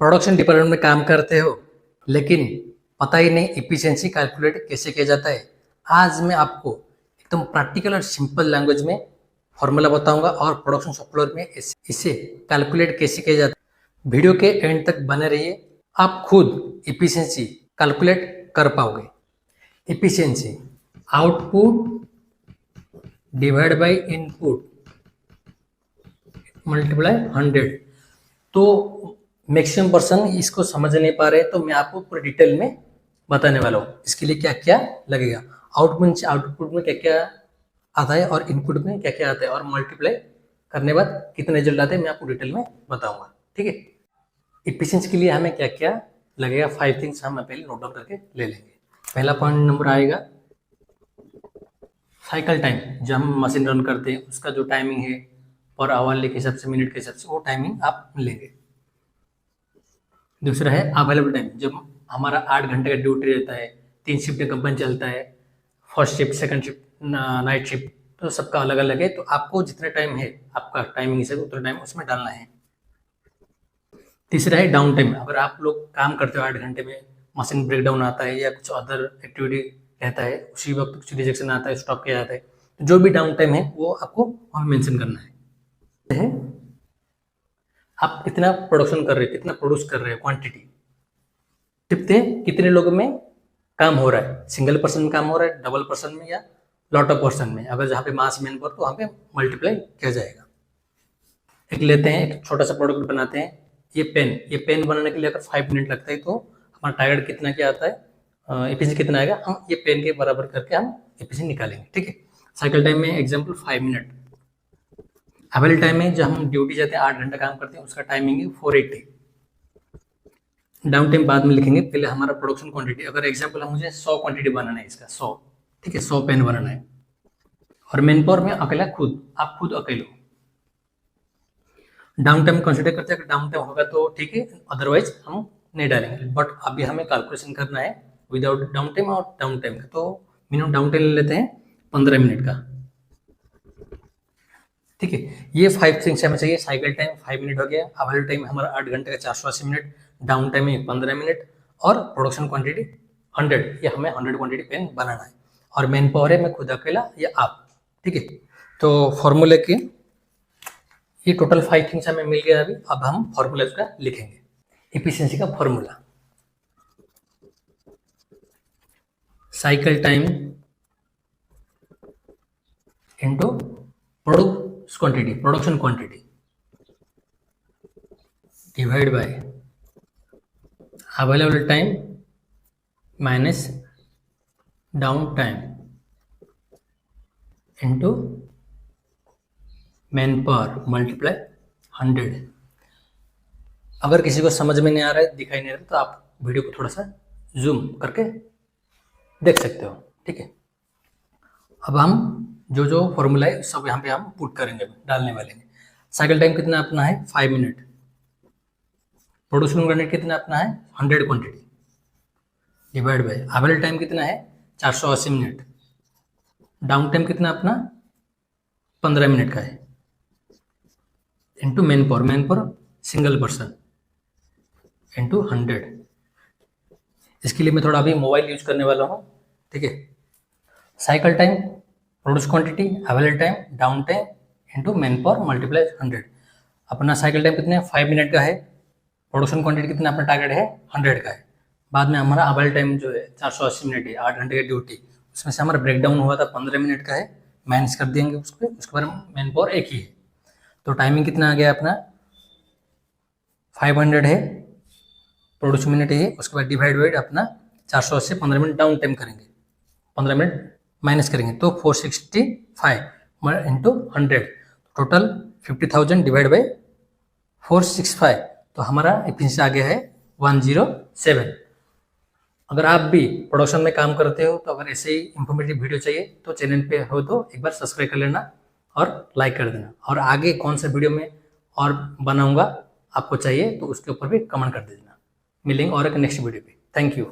Production department में काम करते हो लेकिन पता ही नहीं इफिशिएंसी कैलकुलेट कैसे किया जाता है। आज मैं आपको एकदम प्रैक्टिकल और सिंपल लैंग्वेज में फॉर्मूला बताऊंगा और प्रोडक्शन सॉफ्टवेयर में इसे कैलकुलेट कैसे किया जाता है। वीडियो के एंड तक बने रहिए, आप खुद इफिशिएंसी कैलकुलेट कर पाओगे। Efficiency output divide by input multiply 100। तो मैक्सिमम पर्सन इसको समझ नहीं पा रहे, तो मैं आपको पूरी डिटेल में बताने वाला हूँ इसके लिए क्या क्या लगेगा। आउटपुट में क्या क्या आता है और इनपुट में क्या क्या आता है और मल्टीप्लाई करने के बाद कितने रिजल्ट आते हैं मैं आपको डिटेल में बताऊंगा। ठीक है, इफिशिएंसी के लिए हमें क्या क्या लगेगा 5 थिंग्स हम पहले नोट डाउन करके ले लेंगे। पहला पॉइंट नंबर आएगा साइकिल टाइम। जब हम मशीन रन करते हैं उसका जो टाइमिंग है पर आवर के हिसाब से, मिनट के हिसाब से, वो टाइमिंग आप लेंगे। दूसरा है अवेलेबल टाइम। जब हमारा 8 घंटे का ड्यूटी रहता है, 3 शिफ्ट कंपनी चलता है, first shift, second shift, night shift, तो सबका अलग अलग है। तो आपको जितना टाइम है आपका टाइमिंग हिसाब से उतना टाइम उसमें डालना है। तीसरा है डाउन टाइम। अगर आप लोग काम करते हो 8 घंटे में, मशीन ब्रेक डाउन आता है या कुछ अदर एक्टिविटी रहता है, उसी वक्त कुछ रिजेक्शन आता है, स्टॉप किया जाता है, तो जो भी डाउन टाइम है वो आपको वहाँ मेंशन करना है। आप कितना प्रोडक्शन कर रहे हैं, कितना प्रोड्यूस कर रहे हैं, क्वांटिटी कितने कितने लोगों में काम हो रहा है, सिंगल पर्सन में काम हो रहा है, डबल पर्सन में या लॉट ऑफ पर्सन में। अगर जहाँ पे मास मैन पर तो वहाँ पे मल्टीप्लाई किया जाएगा। एक लेते हैं, एक छोटा सा प्रोडक्ट बनाते हैं। ये पेन बनाने के लिए अगर 5 मिनट लगता है तो हमारा टारगेट कितना क्या आता है, एफिशिएंसी कितना आएगा, हम ये पेन के बराबर करके हम एफिशिएंसी निकालेंगे। ठीक है, साइकिल टाइम में एग्जाम्पल 5 मिनट। अवेलेबल टाइम में जब हम ड्यूटी जाते हैं 8 घंटा काम करते हैं उसका टाइमिंग है 480। डाउन टाइम बाद में लिखेंगे, पहले हमारा प्रोडक्शन क्वांटिटी। अगर एग्जांपल है मुझे 100 क्वांटिटी बनाना है इसका 100, ठीक है, 100 पेन बनाना है और मैन पावर में अकेला आप खुद अकेले हो। डाउन टाइम कंसिडर करते हैं, अगर डाउन टाइम होगा तो ठीक है, अदरवाइज हम नहीं डालेंगे। बट अभी हमें कैलकुलेशन करना है विदाउट डाउन टाइम और डाउन टाइम का, तो मिनिमम डाउन टाइम ले लेते हैं 15 मिनट का। ठीक है, ये 5 थिंग्स हमें चाहिए। साइकिल टाइम 5 मिनट हो गया, अवेलेबल टाइम हमारा 8 घंटे का 480 मिनट, डाउन टाइम में 15 मिनट और प्रोडक्शन क्वांटिटी 100। ये हमें 100 क्वांटिटी पेन बनाना है और मैन पावर है मैं खुद अकेला या आप। ठीक है, तो फॉर्मूले के ये टोटल 5 थिंग्स हमें मिल गया अभी। अब हम फॉर्मूला का लिखेंगे। इफिशिएंसी का formula, cycle time into production quantity divide by available time minus down time into man power multiply 100। अगर किसी को समझ में नहीं आ रहा है, दिखाई नहीं रहा है, तो आप वीडियो को थोड़ा सा जूम करके देख सकते हो। ठीक है, अब हम जो जो फॉर्मूला है सब यहाँ पे हम पुट करेंगे, डालने वाले हैं। साइकिल टाइम कितना अपना है 5 मिनट, प्रोडक्शन क्वांटिटी कितना अपना है 100 quantity divide by available time कितना है 480 मिनट, डाउन टाइम कितना अपना 15 मिनट का है, into man power single person into 100। इसके लिए मैं थोड़ा अभी मोबाइल यूज करने वाला हूँ। ठीक है, cycle time, produce quantity, available time, down time into man power multiply 100। अपना साइकिल टाइम कितने 5 मिनट का है, प्रोडक्शन क्वांटिटी कितना अपना टारगेट है 100 का है। बाद में हमारा अवेलेबल टाइम जो है 480 मिनट है, 8 घंटे की ड्यूटी, उसमें से हमारा ब्रेकडाउन हुआ था 15 मिनट का है, माइनस कर देंगे उस पर, उसके बाद मैन पावर एक ही है। तो टाइमिंग कितना आ गया अपना 500 है, प्रोड्यूस मिनट है, उसके बाद डिवाइड बाई अपना 480, 15 मिनट डाउन टाइम करेंगे, 15 मिनट माइनस करेंगे तो 465 इंटू 100, टोटल 50,000 डिवाइड बाई 465, तो हमारा एफिशिएंसी आ गया है 107। अगर आप भी प्रोडक्शन में काम करते हो तो अगर ऐसे ही इंफॉर्मेटिव वीडियो चाहिए तो चैनल पे हो तो एक बार सब्सक्राइब कर लेना और लाइक कर देना, और आगे कौन सा वीडियो में और बनाऊंगा आपको चाहिए तो उसके ऊपर भी कमेंट कर देना। मिलेंगे और एक नेक्स्ट वीडियो पे। Thank you.